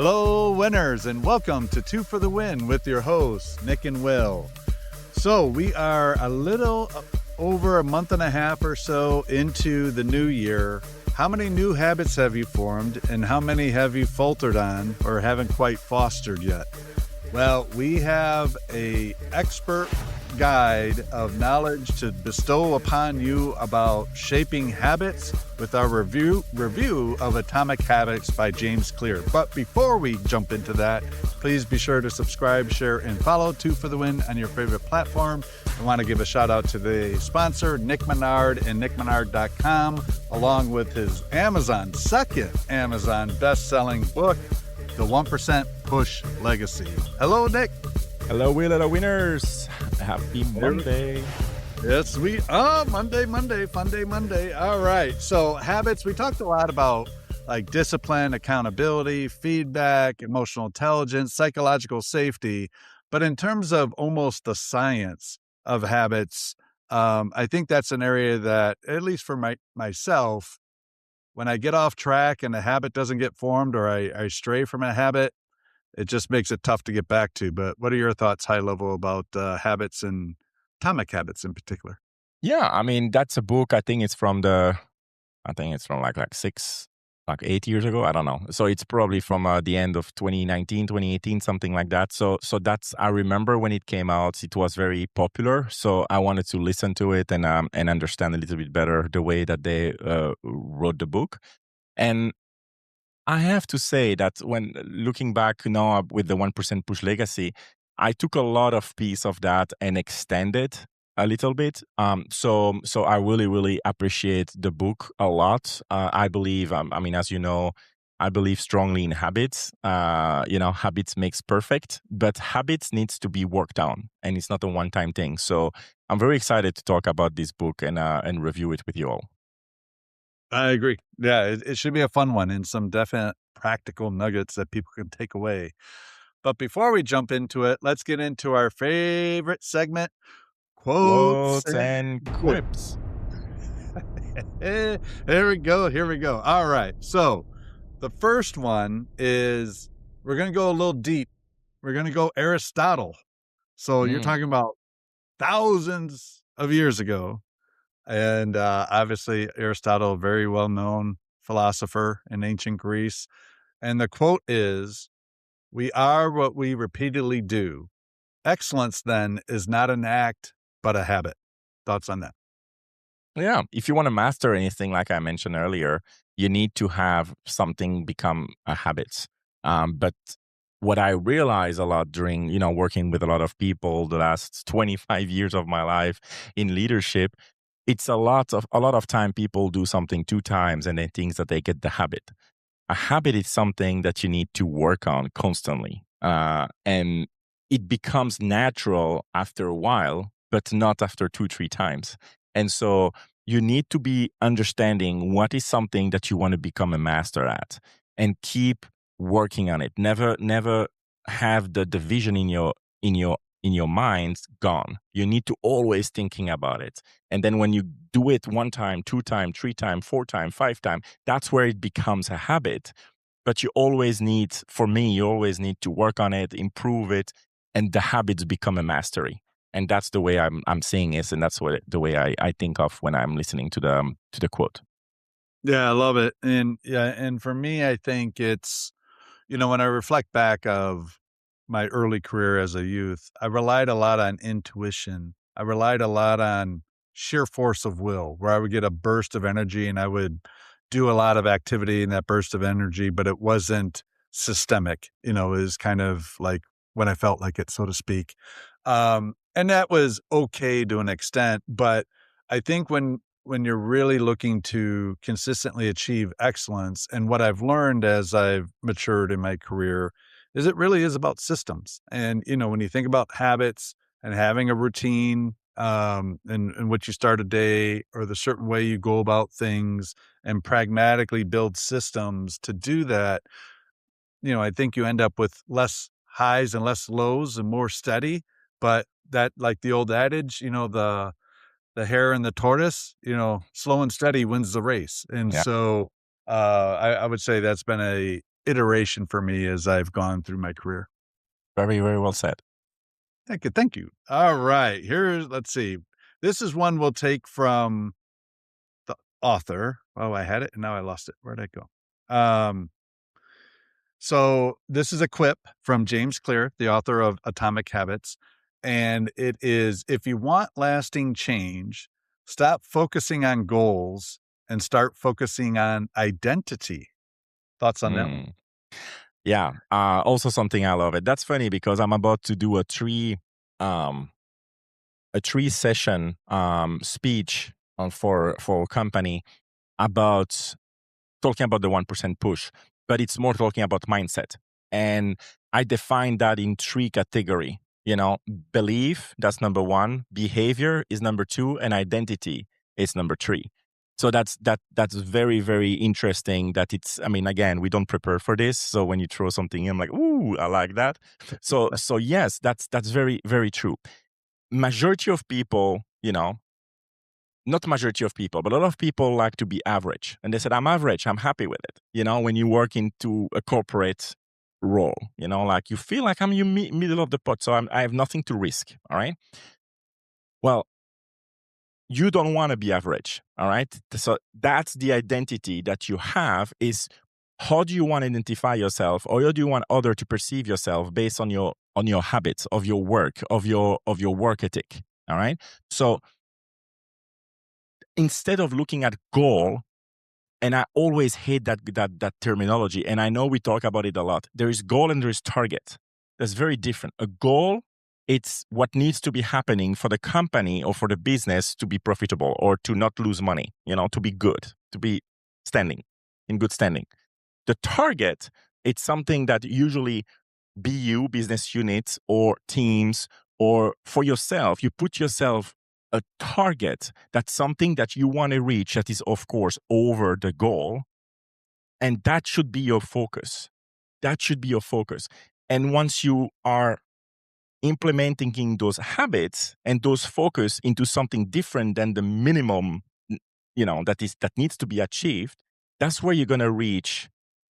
Hello, winners, and welcome to Two for the Win with your hosts, Nick and Wil. So we are a little over a month and a half or so into the new year. How many new habits have you formed, and how many have you faltered on or haven't quite fostered yet? Well, we have an expert guide of knowledge to bestow upon you about shaping habits with our review of Atomic Habits by James Clear. But before we jump into that, please be sure to subscribe, share, and follow Two for the Win on your favorite platform. I want to give a shout out to the sponsor, Nick Menard and nickmenard.com, along with his second Amazon best-selling book, The 1% Push Legacy. Hello, Nick. Hello, Wil. Hello, winners. Happy Monday. Yes, sweet. Oh, Monday, fun day Monday. All right. So habits, we talked a lot about like discipline, accountability, feedback, emotional intelligence, psychological safety. But in terms of almost the science of habits, I think that's an area that, at least for myself, when I get off track and a habit doesn't get formed or I stray from a habit, it just makes it tough to get back to. But what are your thoughts, high level, about habits and Atomic Habits in particular? Yeah, I mean, that's a book. I think it's from like 8 years ago. I don't know. So it's probably from the end of 2019, 2018, something like that. So that's, I remember when it came out, it was very popular. So I wanted to listen to it and understand a little bit better the way that they wrote the book. And I have to say that when looking back now with the 1% push legacy, I took a lot of piece of that and extended a little bit. So I really, really appreciate the book a lot. I believe, as you know, I believe strongly in habits. Habits makes perfect, but habits needs to be worked on, and it's not a one-time thing. So I'm very excited to talk about this book and review it with you all. I agree. Yeah, it should be a fun one and some definite practical nuggets that people can take away. But before we jump into it, let's get into our favorite segment, quotes Quotes and and quips. quips. Here we go. All right. So the first one is, we're going to go a little deep. We're going to go Aristotle. So you're talking about thousands of years ago. And obviously Aristotle, very well-known philosopher in ancient Greece. And the quote is, "We are what we repeatedly do. Excellence, then, is not an act, but a habit." Thoughts on that? Yeah, if you want to master anything, like I mentioned earlier, you need to have something become a habit. But what I realize a lot during, working with a lot of people the last 25 years of my life in leadership, it's a lot of time people do something 2 times and they think that they get the habit. A habit is something that you need to work on constantly. And it becomes natural after a while, but not after 2, 3 times. And so you need to be understanding what is something that you want to become a master at and keep working on it. Never have the vision in your mind gone. You need to always thinking about it. And then when you do it 1 time, 2 time, 3 time, 4 time, 5 time, that's where it becomes a habit. But you always need to work on it, improve it, and the habits become a mastery. And that's the way I'm seeing it, and that's the way I think of when I'm listening to the quote. Yeah, I love it. And for me, I think it's, when I reflect back of my early career as a youth, I relied a lot on intuition. I relied a lot on sheer force of will, where I would get a burst of energy and I would do a lot of activity in that burst of energy, but it wasn't systemic. It was kind of like when I felt like it, so to speak. And that was okay to an extent, but I think when you're really looking to consistently achieve excellence, and what I've learned as I've matured in my career, is it really is about systems. And, when you think about habits and having a routine, and what you start a day, or the certain way you go about things, and pragmatically build systems to do that, I think you end up with less highs and less lows and more steady. But that, like the old adage, the hare and the tortoise, slow and steady wins the race. And Yeah. so I would say that's been iteration for me as I've gone through my career. Very, very well said. Thank you, thank you. All right, here's let's see. This is one we'll take from the author. Oh, I had it and now I lost it. Where'd I go? So this is a quip from James Clear, the author of Atomic Habits. And it is, if you want lasting change, stop focusing on goals and start focusing on identity. Thoughts on that one? Mm. Yeah. Also something I love it. That's funny because I'm about to do um, a 3 session speech for a company about talking about the 1% push, but it's more talking about mindset. And I define that in 3 category. Belief, that's number one, behavior is number two, and identity is number three. So that's very, very interesting that it's, I mean, again, we don't prepare for this. So when you throw something in, I'm like, ooh, I like that. So yes, that's very, very true. Majority of people, not majority of people, but a lot of people like to be average. And they said, I'm average, I'm happy with it. When you work into a corporate role, like you feel like I'm in middle of the pot, so I have nothing to risk. All right. Well, you don't want to be average. All right. So that's the identity that you have is how do you want to identify yourself or how do you want other to perceive yourself based on your habits of your work, of your work ethic. All right. So instead of looking at goal, and I always hate that terminology, and I know we talk about it a lot. There is goal and there is target. That's very different. A goal, it's what needs to be happening for the company or for the business to be profitable or to not lose money, to be good, to be in good standing. The target, it's something that usually BU, business units, or teams, or for yourself, you put yourself a target. That's something that you want to reach that is, of course, over the goal. And that should be your focus. That should be your focus. And once you are implementing those habits and those focus into something different than the minimum, that needs to be achieved, that's where you're going to reach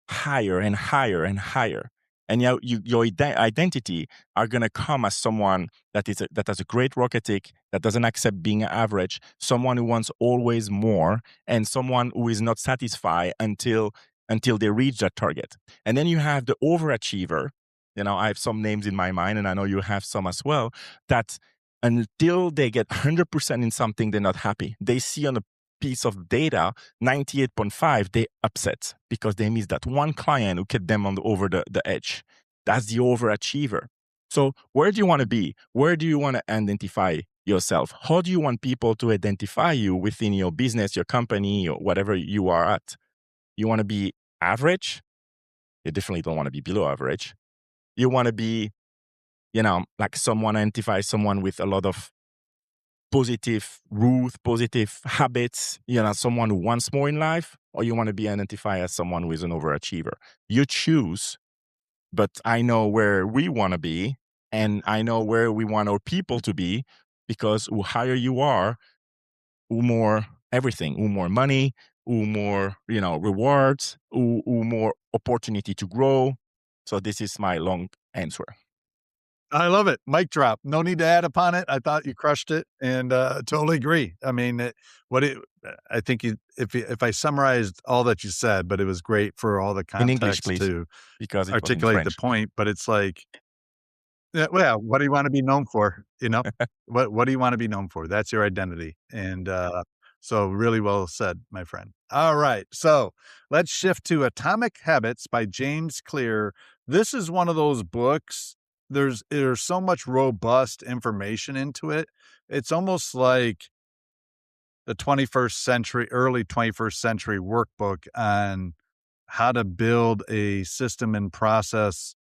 higher and higher and higher. And your identity are going to come as someone that has a great work ethic, that doesn't accept being average, someone who wants always more, and someone who is not satisfied until they reach that target. And then you have the overachiever. I have some names in my mind, and I know you have some as well, that until they get 100% in something, they're not happy. They see on a piece of data 98.5, they upset because they miss that one client who kept them over the edge. That's the overachiever. So where do you want to be? Where do you want to identify yourself? How do you want people to identify you within your business, your company, or whatever you are at? You want to be average? You definitely don't want to be below average. You want to be, like identify someone with a lot of positive rules, positive habits, someone who wants more in life, or you want to be identified as someone who is an overachiever. You choose, but I know where we want to be, and I know where we want our people to be, because who higher you are, who more everything, who more money, who more, rewards, who more opportunity to grow. So this is my long answer. I love it. Mic drop. No need to add upon it. I thought you crushed it and totally agree. I mean, I think if I summarized all that you said, but it was great for all the In English, context please, to because it was in articulate the French. point, but it's like, yeah, well, what do you wanna be known for, you know? What do you wanna be known for? That's your identity, and, so really well said, my friend. Alright, so let's shift to Atomic Habits by James Clear. This is one of those books, there's so much robust information into it. It's almost like the 21st century early 21st century workbook on how to build a system and process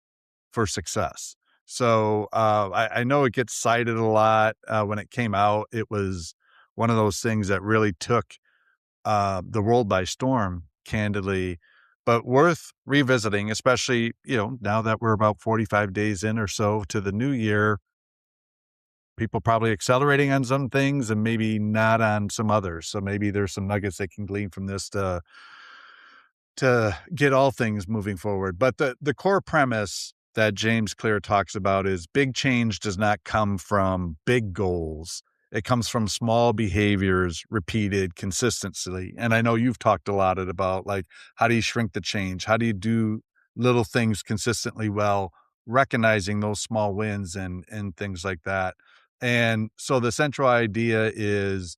for success. So I know it gets cited a lot. When it came out, it was one of those things that really took the world by storm, candidly, but worth revisiting, especially, now that we're about 45 days in or so to the new year, people probably accelerating on some things and maybe not on some others. So maybe there's some nuggets they can glean from this to get all things moving forward. But the core premise that James Clear talks about is big change does not come from big goals. It comes from small behaviors repeated consistently. And I know you've talked a lot about like, how do you shrink the change? How do you do little things consistently well, recognizing those small wins and things like that. And so the central idea is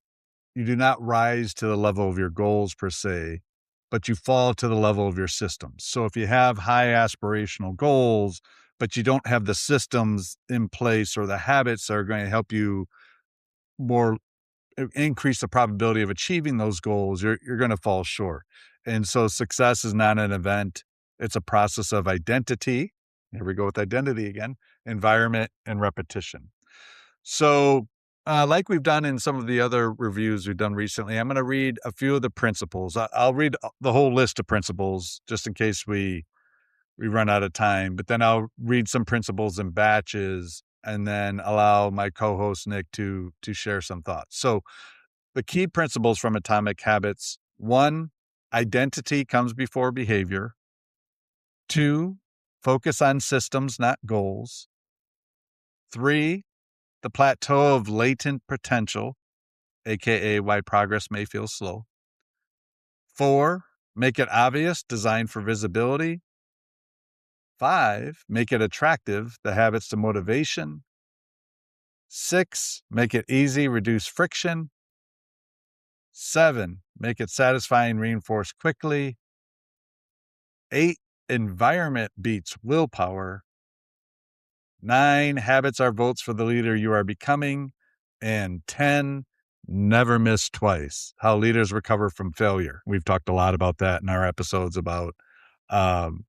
you do not rise to the level of your goals per se, but you fall to the level of your systems. So if you have high aspirational goals, but you don't have the systems in place or the habits that are going to help you more increase the probability of achieving those goals, you're going to fall short. And so success is not an event. It's a process of identity. Here we go with identity again, environment and repetition. So, like we've done in some of the other reviews we've done recently, I'm going to read a few of the principles. I'll read the whole list of principles just in case we run out of time, but then I'll read some principles in batches and then allow my co-host Nick to share some thoughts. So, the key principles from Atomic Habits: 1, identity comes before behavior. 2, focus on systems, not goals. 3, the plateau of latent potential, aka why progress may feel slow. 4, make it obvious, design for visibility. 5, make it attractive, the habits to motivation. 6, make it easy, reduce friction. 7, make it satisfying, reinforce quickly. 8, environment beats willpower. 9, habits are votes for the leader you are becoming. And 10, never miss twice, how leaders recover from failure. We've talked a lot about that in our episodes about, um,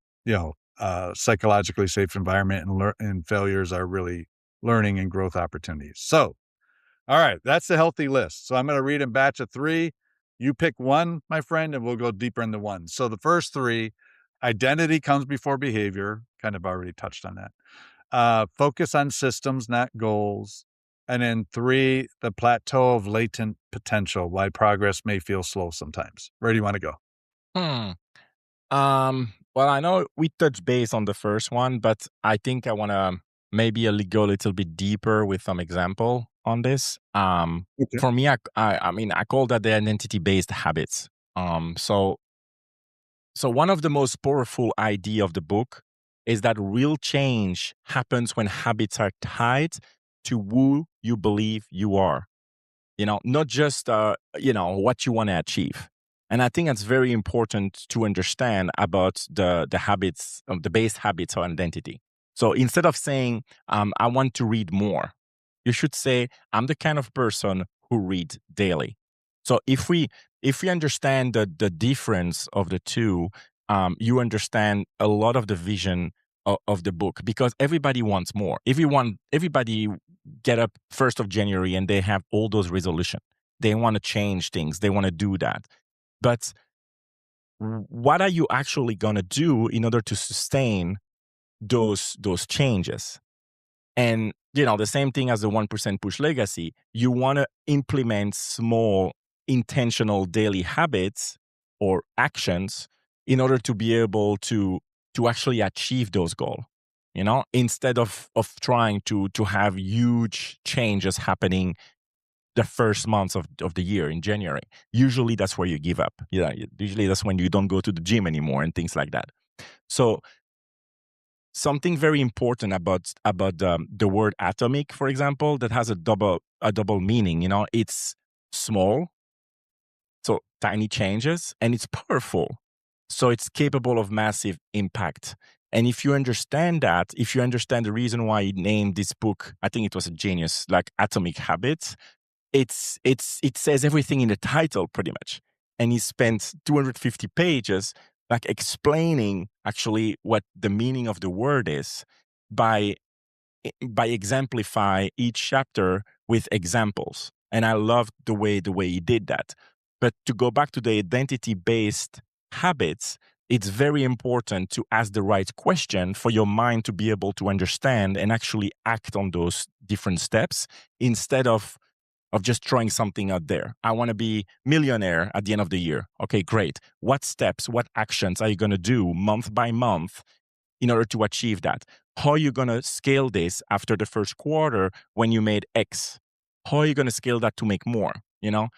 psychologically safe environment and failures are really learning and growth opportunities. So, all right, that's the healthy list. So I'm going to read in batch of 3. You pick one, my friend, and we'll go deeper into one. So the first 3, identity comes before behavior. Kind of already touched on that. Focus on systems, not goals. And then 3, the plateau of latent potential, why progress may feel slow sometimes. Where do you want to go? Hmm. Well, I know we touched base on the first one, but I think I want to maybe go a little bit deeper with some example on this. Okay. For me, I mean, I call that the identity-based habits. So one of the most powerful idea of the book is that real change happens when habits are tied to who you believe you are, not just what you want to achieve. And I think that's very important to understand about the habits, the base habits or identity. So instead of saying I want to read more, you should say I'm the kind of person who reads daily. So if we understand the difference of the two, you understand a lot of the vision of the book, because everybody wants more. Everybody get up 1st of January and they have all those resolutions. They want to change things. They want to do that. But what are you actually going to do in order to sustain those changes? And the same thing as the 1% push legacy, you want to implement small intentional daily habits or actions in order to be able to actually achieve those goals. Instead of trying to have huge changes happening the first months of the year in January. Usually that's where you give up. Usually that's when you don't go to the gym anymore and things like that. So something very important about the word atomic, for example, that has a double meaning. It's small, so tiny changes, and it's powerful, so it's capable of massive impact. And if you understand that, if you understand the reason why he named this book, I think it was a genius, like Atomic Habits. It says everything in the title pretty much. And he spent 250 pages like explaining actually what the meaning of the word is by exemplify each chapter with examples. And I loved the way he did that. But to go back to the identity based habits, it's very important to ask the right question for your mind to be able to understand and actually act on those different steps, instead of of just throwing something out there. I want to be millionaire at the end of the year. Okay, great. What steps, what actions are you going to do month by month in order to achieve that? How are you going to scale this after the first quarter when you made X? How are you going to scale that to make more? How,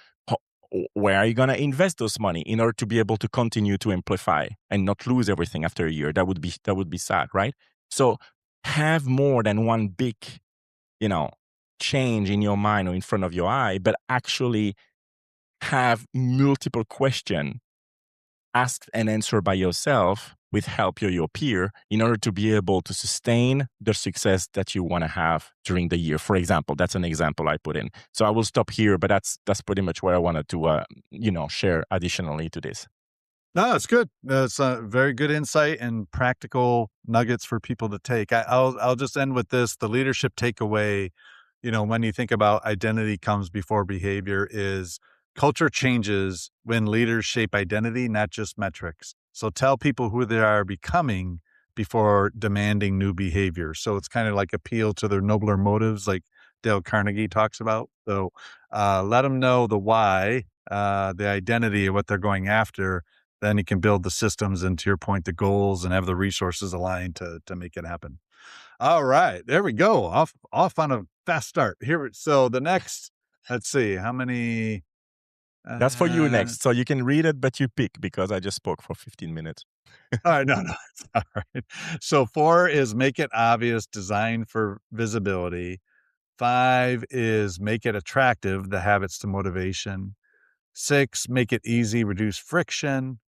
where are you going to invest those money in order to be able to continue to amplify and not lose everything after a year? That would be sad, right? So have more than one big, you know, change in your mind or in front of your eye, but actually have multiple questions asked and answered by yourself with help of your peer in order to be able to sustain the success that you want to have during the year. For example, that's an example I put in. So I will stop here, but that's pretty much what I wanted to share additionally to this. No, it's good. It's a very good insight and practical nuggets for people to take. I'll just end with this. The leadership takeaway, when you think about identity comes before behavior, is culture changes when leaders shape identity, not just metrics. So tell people who they are becoming before demanding new behavior. So it's kind of like appeal to their nobler motives, like Dale Carnegie talks about. So let them know the why, the identity of what they're going after. Then you can build the systems and, to your point, the goals, and have the resources aligned to make it happen. All right, there we go. Off on a fast start here. So the next, let's see, how many? That's for you Uh, next. So you can read it, but you pick because I just spoke for 15 minutes. all right, no, it's all right. So 4 is make it obvious, design for visibility. 5 is make it attractive, the habits to motivation. 6, make it easy, reduce friction.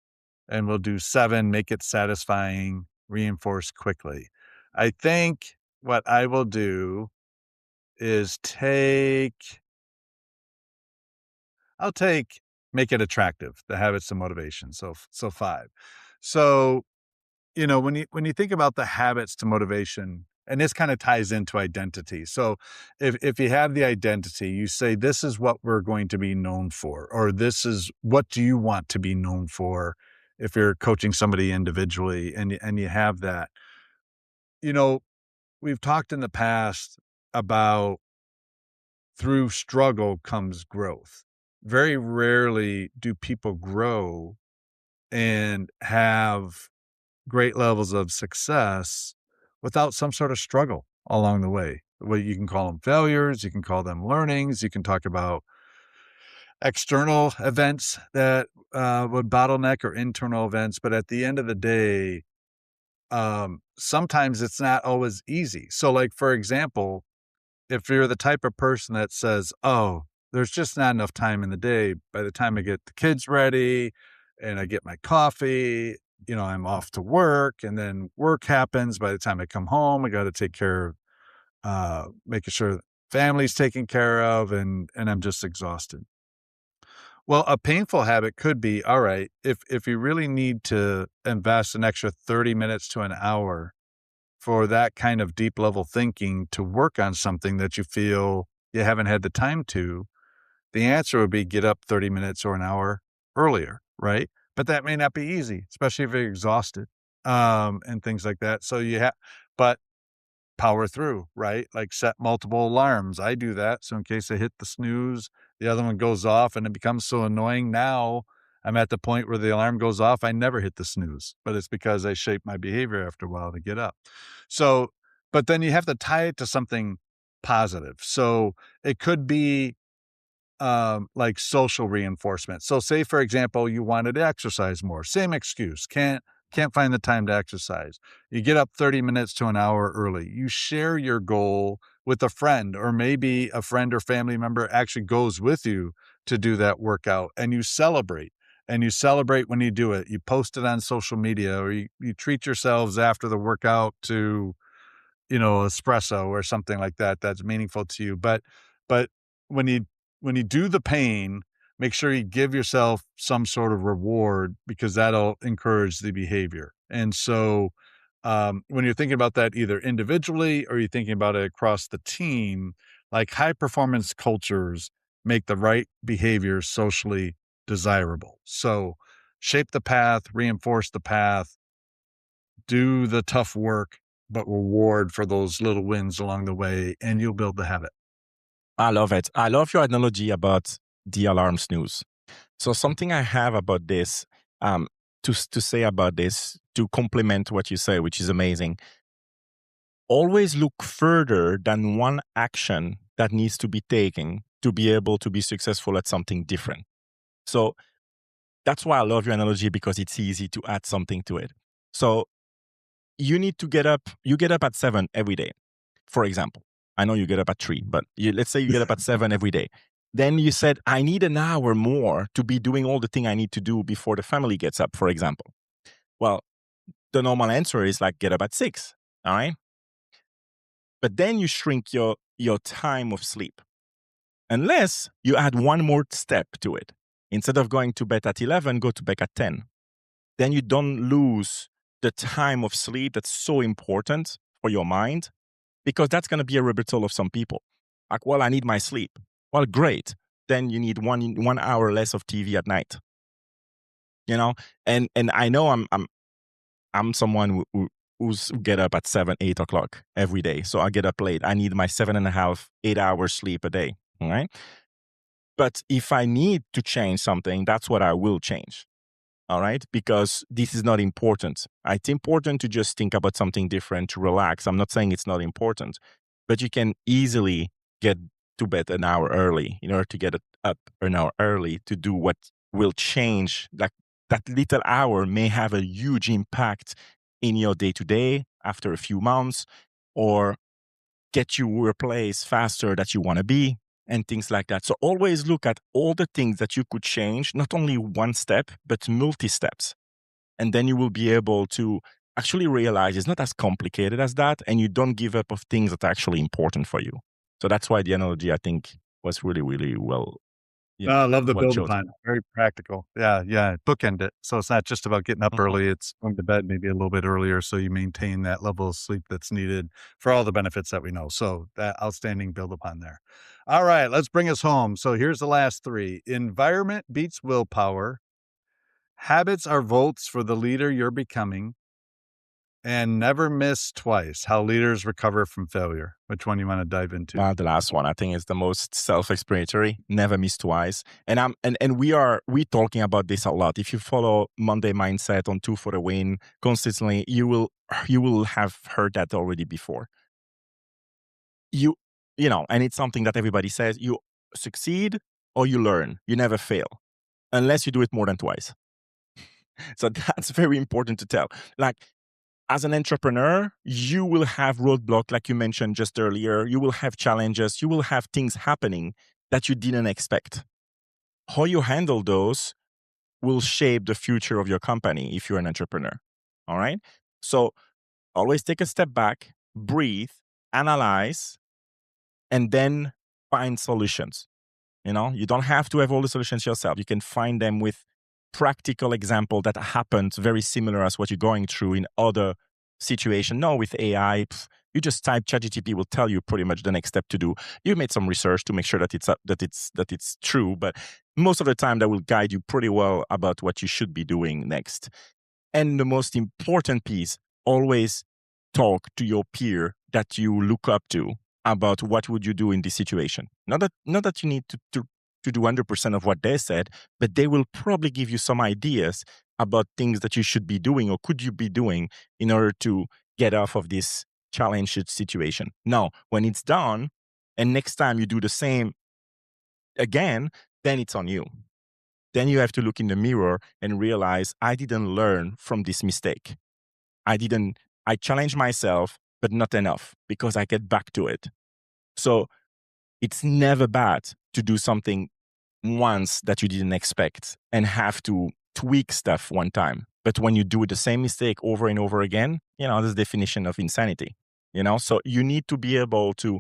And we'll do 7, make it satisfying, reinforce quickly. I think what I will do is I'll take make it attractive, the habits of motivation. So 5. So, when you think about the habits to motivation, and this kind of ties into identity. So if you have the identity, you say, this is what we're going to be known for, or this is what do you want to be known for if you're coaching somebody individually, and you have that. You know, we've talked in the past about through struggle comes growth. Very rarely do people grow and have great levels of success without some sort of struggle along the way. Well, you can call them failures, you can call them learnings, you can talk about external events that would bottleneck, or internal events. But at the end of the day, sometimes it's not always easy. So, like, for example, if you're the type of person that says, "Oh, there's just not enough time in the day. By the time I get the kids ready and I get my coffee, I'm off to work, and then work happens. By the time I come home, I got to take care of making sure family's taken care of, and I'm just exhausted." Well, a painful habit could be, all right, if you really need to invest an extra 30 minutes to an hour for that kind of deep level thinking to work on something that you feel you haven't had the time to, the answer would be get up 30 minutes or an hour earlier, right? But that may not be easy, especially if you're exhausted, and things like that. So but power through, right? Like, set multiple alarms. I do that. So in case I hit the snooze, the other one goes off, and it becomes so annoying. Now I'm at the point where the alarm goes off. I never hit the snooze, but it's because I shape my behavior after a while to get up. So, but then you have to tie it to something positive. So it could be like social reinforcement. So say, for example, you wanted to exercise more, same excuse, can't find the time to exercise. You get up 30 minutes to an hour early. You share your goal with a friend, or maybe a friend or family member actually goes with you to do that workout, and you celebrate. And you celebrate when you do it. You post it on social media, or you treat yourselves after the workout to, espresso or something like that that's meaningful to you. But when you when you do the pain, make sure you give yourself some sort of reward, because that'll encourage the behavior. And so when you're thinking about that either individually or you're thinking about it across the team, like, high performance cultures make the right behavior socially desirable. So shape the path, reinforce the path, do the tough work, but reward for those little wins along the way, and you'll build the habit. I love it. I love your analogy about the alarm snooze. So something I have about this, um, to say about this, to complement what you say, which is amazing. Always look further than one action that needs to be taken to be able to be successful at something different. So that's why I love your analogy, because it's easy to add something to it. So you need to get up. You get up at 7 every day, for example. I know you get up at 3, but let's say you get up at 7 every day. Then you said, I need an hour more to be doing all the thing I need to do before the family gets up, for example. Well, the normal answer is like get up at 6. All right. But then you shrink your time of sleep, unless you add one more step to it. Instead of going to bed at 11, go to bed at 10. Then you don't lose the time of sleep that's so important for your mind, because that's going to be a rebuttal of some people. Like, well, I need my sleep. Well, great. Then you need 1 hour less of TV at night. You know, and I know I'm someone who get up at 7, 8 o'clock every day. So I get up late. I need my 7.5, 8 hours sleep a day. All right. But if I need to change something, that's what I will change. All right. Because this is not important. It's important to just think about something different, to relax. I'm not saying it's not important, but you can easily get to bed an hour early in order to get up an hour early to do what will change. Like, that little hour may have a huge impact in your day to day after a few months, or get you a place faster that you want to be, and things like that. So always look at all the things that you could change, not only one step, but multi steps. And then you will be able to actually realize it's not as complicated as that. And you don't give up of things that are actually important for you. So that's why the analogy, I think, was really, really well, No, I love the well build chosen. upon, very practical. Yeah, yeah, bookend it. So it's not just about getting up Mhm. early, it's going to bed maybe a little bit earlier so you maintain that level of sleep that's needed for all the benefits that we know. So that outstanding build upon there. All right, let's bring us home. So here's the last 3. Environment beats willpower. Habits are votes for the leader you're becoming. And never miss twice, how leaders recover from failure. Which one you wanna dive into? The last one, I think, is the most self-explanatory. Never miss twice. And we talking about this a lot. If you follow Monday Mindset on Two for the Win consistently, you will have heard that already before. You and it's something that everybody says. You succeed or you learn. You never fail unless you do it more than twice. So that's very important to tell. Like, as an entrepreneur, you will have roadblock, like you mentioned just earlier. You will have challenges. You will have things happening that you didn't expect. How you handle those will shape the future of your company if you're an entrepreneur. All right. So always take a step back, breathe, analyze, and then find solutions. You don't have to have all the solutions yourself. You can find them with practical example that happened very similar as what you're going through in other situation. No, with AI, you just type ChatGPT will tell you pretty much the next step to do. You made some research to make sure that it's true, but most of the time that will guide you pretty well about what you should be doing next. And the most important piece, always talk to your peer that you look up to about what would you do in this situation. Not that you need to do 100% of what they said, but they will probably give you some ideas about things that you should be doing or could you be doing in order to get off of this challenged situation. Now, when it's done, and next time you do the same again, then it's on you. Then you have to look in the mirror and realize I didn't learn from this mistake. I didn't, I challenged myself, but not enough because I get back to it. So it's never bad to do something once that you didn't expect and have to tweak stuff one time. But when you do the same mistake over and over again, that's the definition of insanity. So you need to be able to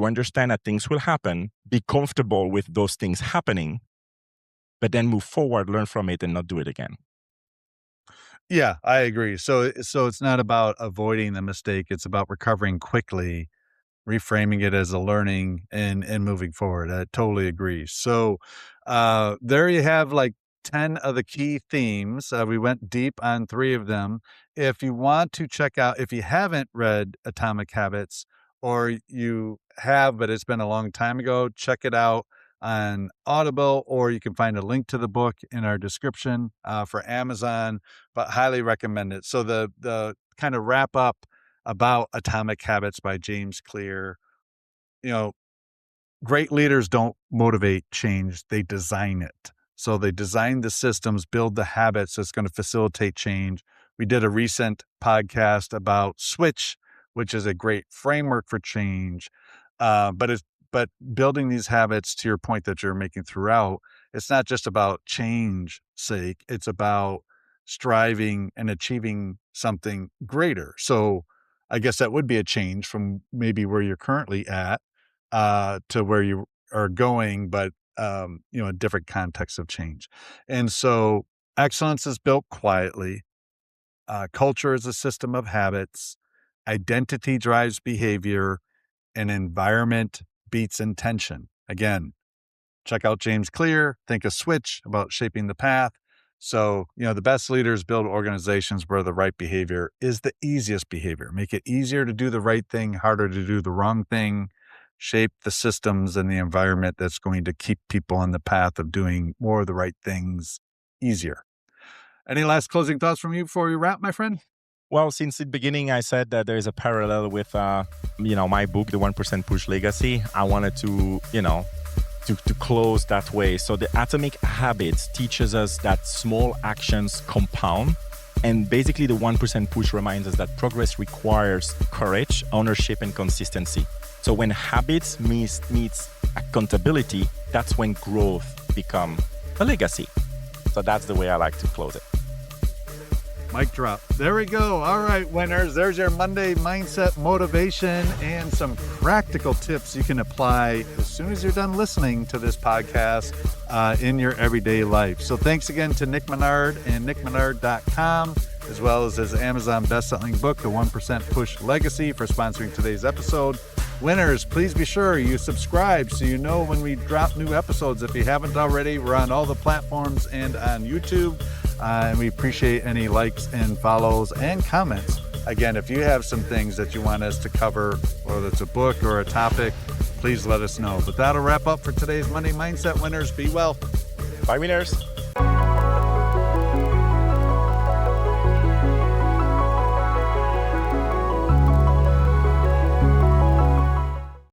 understand that things will happen, be comfortable with those things happening, but then move forward, learn from it, and not do it again. Yeah, I agree. So it's not about avoiding the mistake, it's about recovering quickly, reframing it as a learning and moving forward. I totally agree. So, there you have, like, 10 of the key themes. We went deep on 3 of them. If you want to check out if you haven't read Atomic Habits or you have, but it's been a long time ago, check it out on Audible, or you can find a link to the book in our description for Amazon, but highly recommend it. So the kind of wrap up about Atomic Habits by James Clear, you know, great leaders don't motivate change, they design it. So they design the systems, build the habits that's going to facilitate change. We did a recent podcast about Switch, which is a great framework for change. But building these habits, to your point that you're making throughout, it's not just about change sake, it's about striving and achieving something greater. So I guess that would be a change from maybe where you're currently at to where you are going, but a different context of change. And so excellence is built quietly. Culture is a system of habits. Identity drives behavior, and environment beats intention. Again, check out James Clear, think a switch about shaping the path. So, the best leaders build organizations where the right behavior is the easiest behavior. Make it easier to do the right thing, harder to do the wrong thing. Shape the systems and the environment that's going to keep people on the path of doing more of the right things easier. Any last closing thoughts from you before we wrap, my friend? Well, since the beginning, I said that there is a parallel with, my book, The 1% Push Legacy. I wanted to, to close that way. So the Atomic Habits teaches us that small actions compound. And basically, the 1% push reminds us that progress requires courage, ownership, and consistency. So when habits meets accountability, that's when growth becomes a legacy. So that's the way I like to close it. Mic drop. There we go. All right, winners. There's your Monday mindset motivation and some practical tips you can apply as soon as you're done listening to this podcast in your everyday life. So thanks again to Nick Menard and nickmenard.com, as well as his Amazon bestselling book, The 1% Push Legacy, for sponsoring today's episode. Winners, please be sure you subscribe so you know when we drop new episodes. If you haven't already, we're on all the platforms and on YouTube. And we appreciate any likes and follows and comments. Again, if you have some things that you want us to cover, whether it's a book or a topic, please let us know. But that'll wrap up for today's Monday Mindset, winners. Be well. Bye, winners.